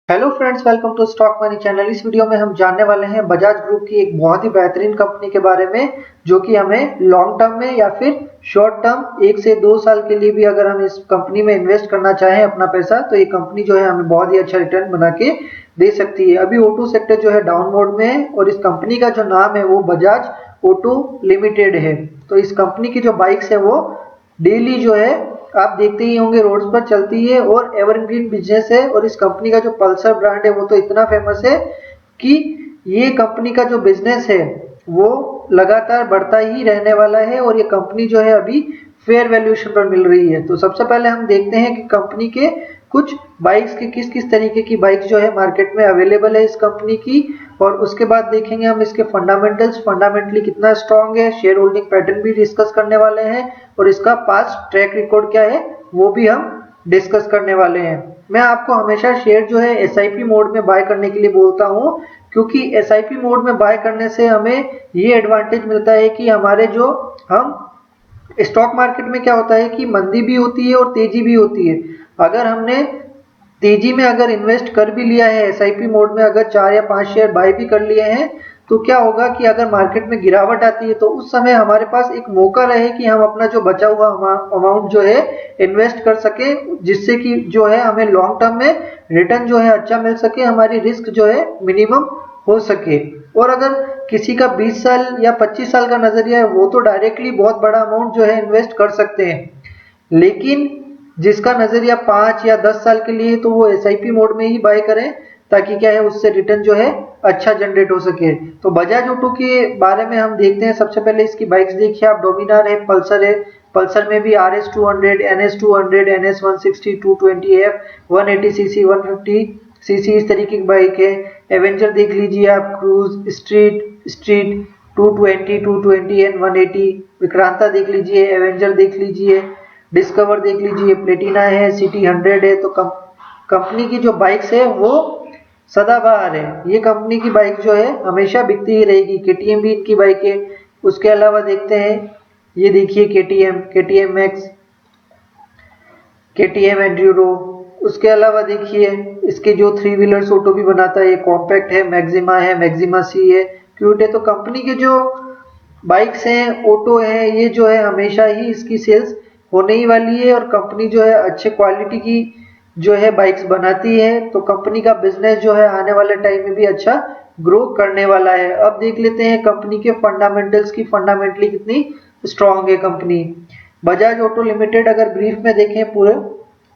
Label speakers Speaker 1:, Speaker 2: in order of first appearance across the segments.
Speaker 1: Hello friends, welcome to stock money channel. इस video में हम जानने वाले हैं बजाज ग्रुप की एक बहुत ही बेहतरीन कंपनी के बारे में, जो कि हमें लॉन्ग टर्म में या फिर शॉर्ट टर्म 1 से 2 साल के लिए भी अगर हम इस कंपनी में इन्वेस्ट करना चाहें अपना पैसा, तो ये कंपनी जो है हमें बहुत ही अच्छा रिटर्न बना के दे सकती है। अभी ऑटो सेक्टर जो है डाउन मोड में है और इस कंपनी का जो नाम है वो बजाज ऑटो लिमिटेड है। तो इस कंपनी की जो बाइक्स है वो डेली जो है आप देखते ही होंगे रोड्स पर चलती है और एवरग्रीन बिजनेस है। और इस कंपनी का जो पल्सर ब्रांड है वो तो इतना फेमस है कि ये कंपनी का जो बिजनेस है वो लगातार बढ़ता ही रहने वाला है। और ये कंपनी जो है अभी फेयर वैल्यूएशन पर मिल रही है। तो सबसे पहले हम देखते हैं कि कंपनी के कुछ बाइक्स की किस किस तरीके की बाइक्स जो है मार्केट में अवेलेबल है इस कंपनी की। और उसके बाद देखेंगे हम इसके फंडामेंटल्स, फंडामेंटली कितना स्ट्रांग है, शेयर होल्डिंग पैटर्न भी डिस्कस करने वाले हैं और इसका पास्ट ट्रैक रिकॉर्ड क्या है वो भी हम डिस्कस करने वाले हैं। मैं आपको हमेशा शेयर जो है एसआईपी मोड में बाय करने के लिए बोलता हूं, क्योंकि एसआईपी मोड में बाय करने से हमें ये एडवांटेज मिलता है कि हमारे जो हम स्टॉक मार्केट में क्या होता है कि मंदी भी होती है और तेजी भी होती है। अगर हमने तेजी में अगर इन्वेस्ट कर भी लिया है एसआईपी मोड में, अगर 4 या 5 शेयर बाय भी कर लिए हैं, तो क्या होगा कि अगर मार्केट में गिरावट आती है तो उस समय हमारे पास एक मौका रहे कि हम अपना जो बचा हुआ अमाउंट जो है इन्वेस्ट कर सके, जिससे कि जो है हमें लॉन्ग टर्म में रिटर्न जो है अच्छा मिल सके, हमारी रिस्क जो है मिनिमम हो सके। और अगर किसी का 20 साल या 25 साल का नजरिया है वो तो डायरेक्टली बहुत बड़ा अमाउंट जो है इन्वेस्ट कर सकते हैं, लेकिन जिसका नजरिया 5 या 10 साल के लिए, तो वो एसआईपी मोड में ही बाय करें, ताकि क्या है उससे रिटर्न जो है अच्छा जनरेट हो सके। तो बजाज ऑटो के बारे में हम देखते हैं। सबसे पहले इसकी बाइक्स देखिए आप, डोमिनार है, पल्सर है, पल्सर में भी RS 200, NS 200, NS 160, 220F, 180cc, 150cc इस तरीके की बाइक है। एवेंजर देख लीजिए आप, क्रूज, स्ट्रीट 220, 220 एंड 180। विक्रांता देख लीजिए, एवेंजर देख लीजिए, डिस्कवर देख लीजिए, प्लेटिना है, सिटी 100 है। तो कंपनी की जो बाइक्स है वो सदाबहार है। ये कंपनी की बाइक जो है हमेशा बिकती ही रहेगी। केटीएम भी इनकी बाइक है। उसके अलावा देखते हैं, ये देखिए केटीएम मैक्स, केटीएम एंड्यूरो। उसके अलावा देखिए इसके जो 3 व्हीलर्स ऑटो भी बनाता है, ये कॉम्पैक्ट है, मैक्सिमा है, मैक्सिमा सी है, क्यूट है। तो कंपनी के जो बाइक्स हैं, ऑटो हैं, ये जो है हमेशा ही इसकी सेल्स होने ही वाली है। और कंपनी जो है अच्छे क्वालिटी की जो है बाइक्स बनाती है। तो कंपनी का बिजनेस जो है आने वाले टाइम में भी अच्छा ग्रो करने वाला है। अब देख लेते हैं कंपनी के फंडामेंटल्स की, फंडामेंटली कितनी स्ट्रांग है कंपनी। बजाज ऑटो लिमिटेड अगर ब्रीफ में देखें पूरे,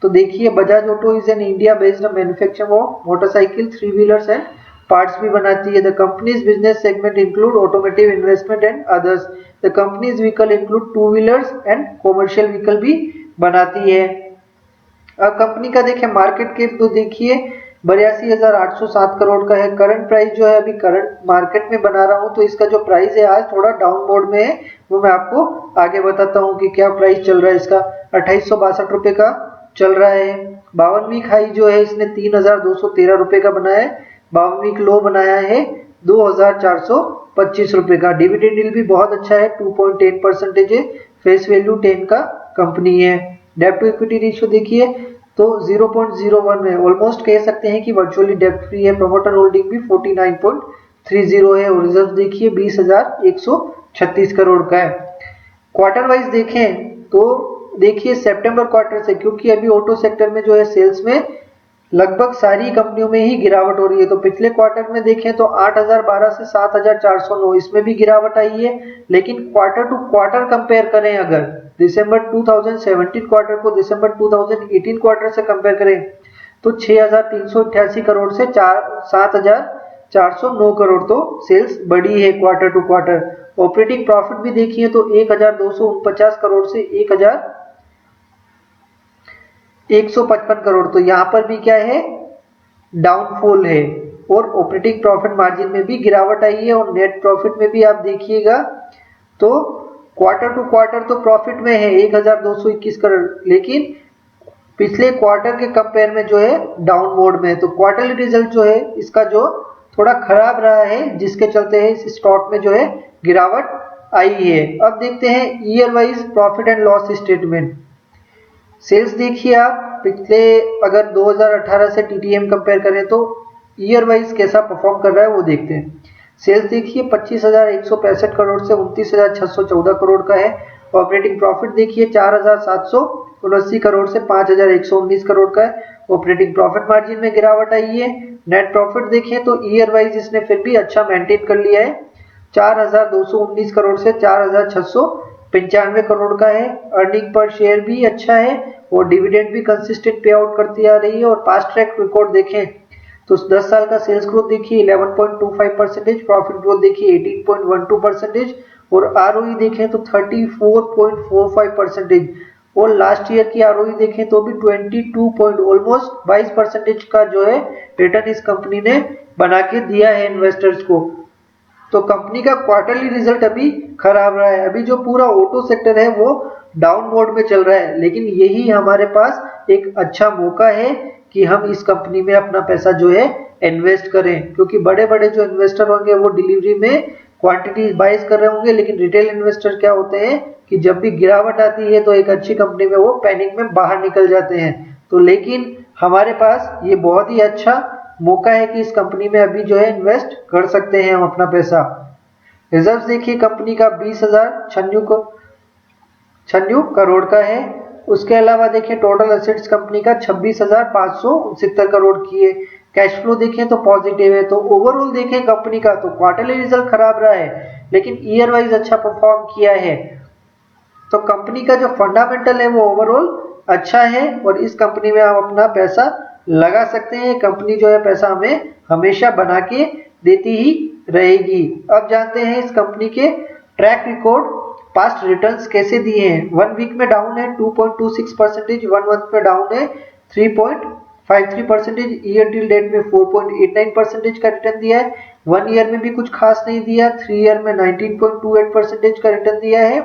Speaker 1: तो देखिए Bajaj auto is an India based manufacture of motorcycle, 3 wheelers and parts भी बनाती है। The companies business segment include automotive, investment and others. The companies vehicle include 2 wheelers and commercial vehicle भी बनाती है। अब कंपनी का देखें मार्केट कैप, तो देखिए 82,807 करोड़ का है। करंट प्राइस जो है, अभी करंट मार्केट में बना रहा हूं तो इसका जो प्राइस है आज थोड़ा डाउन मोड में है, वो मैं आपको आगे बताता हूं कि क्या प्राइस चल रहा है इसका। 2862 रुपए का चल रहा है। 52 वीक हाई जो है इसने 3,213 रुपए का बनाया है। 52 वीक लो बनाया है 2,425 रुपए का। डिविडेंड यील्ड भी बहुत अच्छा है, 2.10% है। फेस वैल्यू 10 का कंपनी है। डेब्ट टू इक्विटी रेशियो देखिए तो 0.01 में, ऑलमोस्ट कह सकते हैं कि वर्चुअली डेब्ट फ्री है। प्रमोटर होल्डिंग भी 49.30 है। और रिजर्व देखिए 20,136 करोड़ का है। क्वार्टर वाइज देखें तो देखिए सितंबर क्वार्टर से, क्योंकि अभी ऑटो सेक्टर में जो है सेल्स में लगभग सारी कंपनियों में ही गिरावट हो रही है। तो पिछले क्वार्टर में देखें तो 8,012 से 7,409, इसमें भी गिरावट आई है। लेकिन क्वार्टर टू क्वार्टर कंपेयर करें, अगर दिसंबर 2017 क्वार्टर को दिसंबर 2018 क्वार्टर से कंपेयर करें, तो 6,388 करोड़ से 7,409 करोड़ तो सेल्स बढ़ी है quarter to quarter. Operating profit भी देखिए तो 1,249 करोड़ से 1,155 करोड़। तो यहाँ पर भी क्या है, डाउनफॉल है। और ऑपरेटिंग प्रॉफिट मार्जिन में भी गिरावट आई है। और नेट प्रॉफिट में भी आप देखिएगा तो क्वार्टर टू क्वार्टर तो प्रॉफिट में है 1,221 करोड़, लेकिन पिछले क्वार्टर के कंपेयर में जो है डाउन मोड में है। तो क्वार्टरली रिजल्ट जो है इसका जो थोड़ा खराब रहा है, जिसके चलते है इस स्टॉक में जो है गिरावट आई है। अब देखते हैं year wise profit and loss statement. Sales देखिए आप पिछले अगर 2018 से TTM कंपेयर करें तो ईयर वाइज कैसा परफॉर्म कर रहा है वो देखते हैं। सेल्स देखिए 25,165 करोड़ से 29,614 करोड़ का है। ऑपरेटिंग प्रॉफिट देखिए 4,779 करोड़ से 5,119 करोड़ का है। ऑपरेटिंग प्रॉफिट मार्जिन में गिरावट आई है। नेट प्रॉफिट देखें तो ईयर वाइज इसने फिर भी अच्छा मेंटेन कर लिया है, 4,219 करोड़ से 4,695 करोड़ का है। अर्निंग पर शेयर भी अच्छा है और डिविडेंड भी कंसिस्टेंट पे आउट करती आ रही है। और पास्ट ट्रैक रिकॉर्ड देखें तो 10 साल का सेल्स ग्रोथ देखिए 11.25%, प्रॉफिट ग्रोथ देखिए 18.12% और ROE देखें तो 34.45% और लास्ट ईयर की ROE देखें तो भी 22% का जो है रिटर्न इस कंपनी ने बना के दिया है इन्वेस्टर्स को। तो कंपनी का क्वार्टरली रिजल्ट अभी खराब रहा है। अभी जो पूरा ऑटो सेक्टर है वो डाउन मोड में चल रहा है, लेकिन यही हमारे पास एक अच्छा मौका है कि हम इस कंपनी में अपना पैसा जो है इन्वेस्ट करें, क्योंकि बड़े बड़े जो इन्वेस्टर होंगे वो डिलीवरी में क्वांटिटी बाइज कर रहे होंगे, लेकिन रिटेल इन्वेस्टर क्या होते हैं कि जब भी गिरावट आती है तो एक अच्छी कंपनी में वो पैनिक में बाहर निकल जाते हैं। तो लेकिन हमारे पास ये बहुत ही अच्छा मौका है कि इस कंपनी में अभी जो है इन्वेस्ट कर सकते हैं हम अपना पैसा। रिजर्व देखिए कंपनी का 20,096 करोड़ का है। उसके अलावा देखिए टोटल एसेट्स कंपनी का 26,569 करोड़ की है। कैश फ्लो देखें तो पॉजिटिव है। तो ओवरऑल देखें कंपनी का तो क्वार्टरली रिजल्ट खराब रहा है, लेकिन ईयर वाइज अच्छा परफॉर्म किया है। तो कंपनी का जो फंडामेंटल है वो ओवरऑल अच्छा है और इस कंपनी में आप अपना पैसा लगा सकते हैं। कंपनी जो है पैसा हमें हमेशा बना के देती ही रहेगी। अब जानते हैं इस कंपनी के ट्रैक रिकॉर्ड, पास्ट रिटर्न्स कैसे दिए हैं। 1 वीक में डाउन है 2.26%, 1 मंथ में डाउन है 3.53%, ईयर टिल डेट में 4.89% का रिटर्न दिया है। 1 ईयर में भी कुछ खास नहीं दिया, 3 ईयर में 19.28% का रिटर्न दिया है,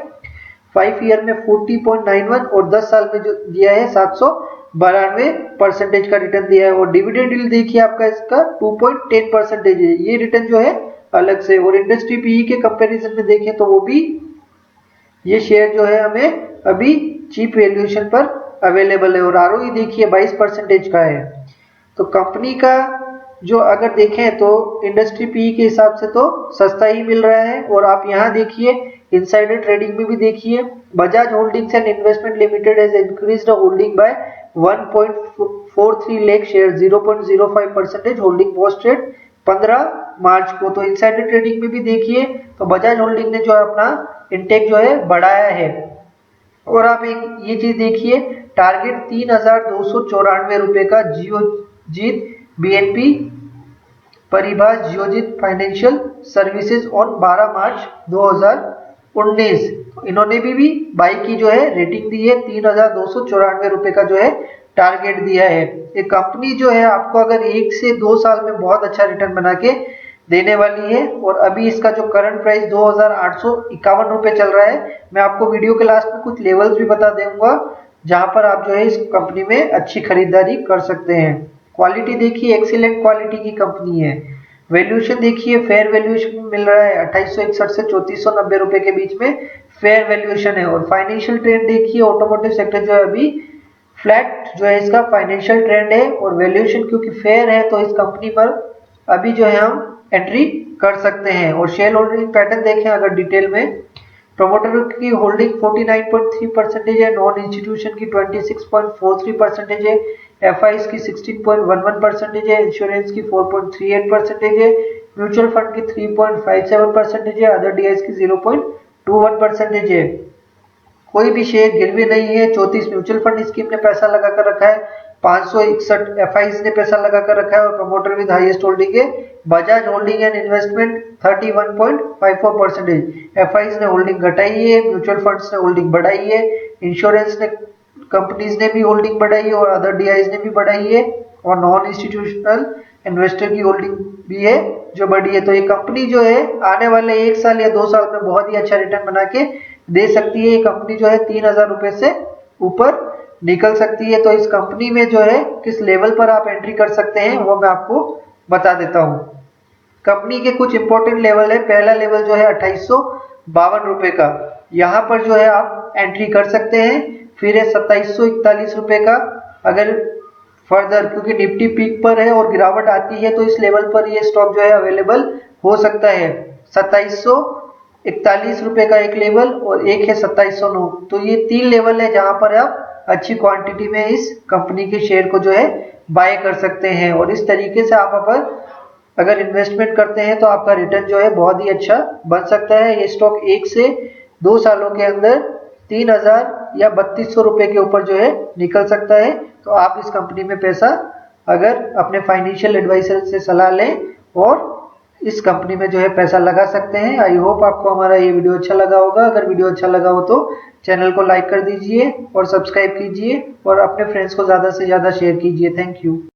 Speaker 1: 5 ईयर में 40.91 और 10 साल में जो दिया है 792% का रिटर्न दिया है। और डिविडेंड यील्ड देखिए आपका इसका 2.10% है। ये रिटर्न जो है अलग से। और इंडस्ट्री PE के कंपैरिजन में देखें तो वो भी ये शेयर जो है हमें अभी चीप वैल्यूएशन पर अवेलेबल है। और ROE देखिए 22% का है। तो कंपनी का जो अगर देखें तो इंडस्ट्री PE के हिसाब से तो सस्ता ही मिल रहा है। और आप यहाँ देखिए इनसाइडर ट्रेडिंग में भी देखिए Bajaj holdings and investment limited has increased holding bye 1.43 lakh share, 0.05% holding was trade 15 मार्च को। तो इनसाइडर ट्रेडिंग में भी देखिए तो बजाज होल्डिंग ने जो है अपना इंटेक जो है बढ़ाया है। और आप एक ये चीज देखिए टारगेट 3,294 रुपए का Geojit BNP Paribas Geojit financial services on 12 March 2019। तो इन्होंने भी बाई की जो है रेटिंग दी है, 3,294 रुपए का जो है टारगेट दिया है। एक कंपनी जो है आपको अगर 1 से 2 साल में बहुत अच्छा रिटर्न बना के देने वाली है। और अभी इसका जो करंट प्राइस 2,851 रुपए चल रहा है। मैं आपको वीडियो के लास्ट में कुछ लेवल्स भी बता दूंगा जहां पर आप जो है इस कंपनी में अच्छी खरीदारी कर सकते हैं। क्वालिटी देखिए एक्सीलेंट क्वालिटी की कंपनी है। वैल्यूएशन देखिए फेयर वैल्यूएशन मिल रहा है 2861 से 3490 रुपए के बीच में फेयर वैल्यूएशन है। और फाइनेंशियल ट्रेंड देखिए ऑटोमोटिव सेक्टर जो है अभी फ्लैट जो है इसका फाइनेंशियल ट्रेंड है। और वैल्यूएशन क्योंकि फेयर है तो इस कंपनी पर अभी जो है हम एंट्री कर सकते हैं। और शेयर होल्डिंग पैटर्न देखें अगर डिटेल में, प्रमोटर की होल्डिंग 49.3% है, नॉन इंस्टीट्यूशन की 26.43% है, FIs की 16.11% है, इंश्योरेंस की 4.38% है, म्यूचुअल फंड की 3.57% है, अदर DIs की 0.21% है। कोई भी शेयर गिरवी नहीं है। 34 म्यूचुअल फंड स्कीम ने पैसा लगा कर रखा है, 561 FIs ने पैसा लगा कर रखा है। और प्रमोटर विद हाईएस्ट होल्डिंग है Bajaj holding and investment 31.54%। FIs ने होल्डिंग घटाई है, म्यूचुअल फंड्स ने होल्डिंग बढ़ाई है, इंश्योरेंस ने कंपनीज ने भी होल्डिंग बढ़ाई है और अदर DIs ने भी बढ़ाई है। और नॉन इंस्टीट्यूशनल इन्वेस्टर की होल्डिंग भी है जो बढ़ी है। तो ये कंपनी जो है आने वाले 1 साल या 2 साल में बहुत ही अच्छा रिटर्न बना के दे सकती है। ये कंपनी जो है 3,000 रुपए से ऊपर निकल सकती है। तो इस कंपनी में जो है किस लेवल पर आप एंट्री कर सकते हैं वो मैं आपको बता देता हूँ। कंपनी के कुछ इंपॉर्टेंट लेवल है। पहला लेवल जो है 2852 रुपए का, यहाँ पर जो है आप एंट्री कर सकते हैं। फिर है 2741 रुपए का, अगर फर्दर, क्योंकि निफ्टी पीक पर है और गिरावट आती है तो इस लेवल पर ये स्टॉक जो है अवेलेबल हो सकता है। 2741 रुपए का एक लेवल और एक है 2709। तो ये 3 लेवल है जहां पर आप अच्छी क्वांटिटी में इस कंपनी के शेयर को जो है बाय कर सकते हैं। और इस तरीके से आप अगर इन्वेस्टमेंट करते हैं तो आपका रिटर्न जो है बहुत ही अच्छा बन सकता है। ये स्टॉक 1 से 2 सालों के अंदर 3000 या 3200 रुपए के ऊपर जो है निकल सकता है। तो आप इस कंपनी में पैसा अगर अपने फाइनेंशियल एडवाइजर से सलाह लें और इस कंपनी में जो है पैसा लगा सकते हैं। आई होप आपको हमारा ये वीडियो अच्छा लगा होगा। अगर वीडियो अच्छा लगा हो तो चैनल को लाइक कर दीजिए और सब्सक्राइब कीजिए और अपने फ्रेंड्स को ज़्यादा से ज़्यादा शेयर कीजिए। Thank you.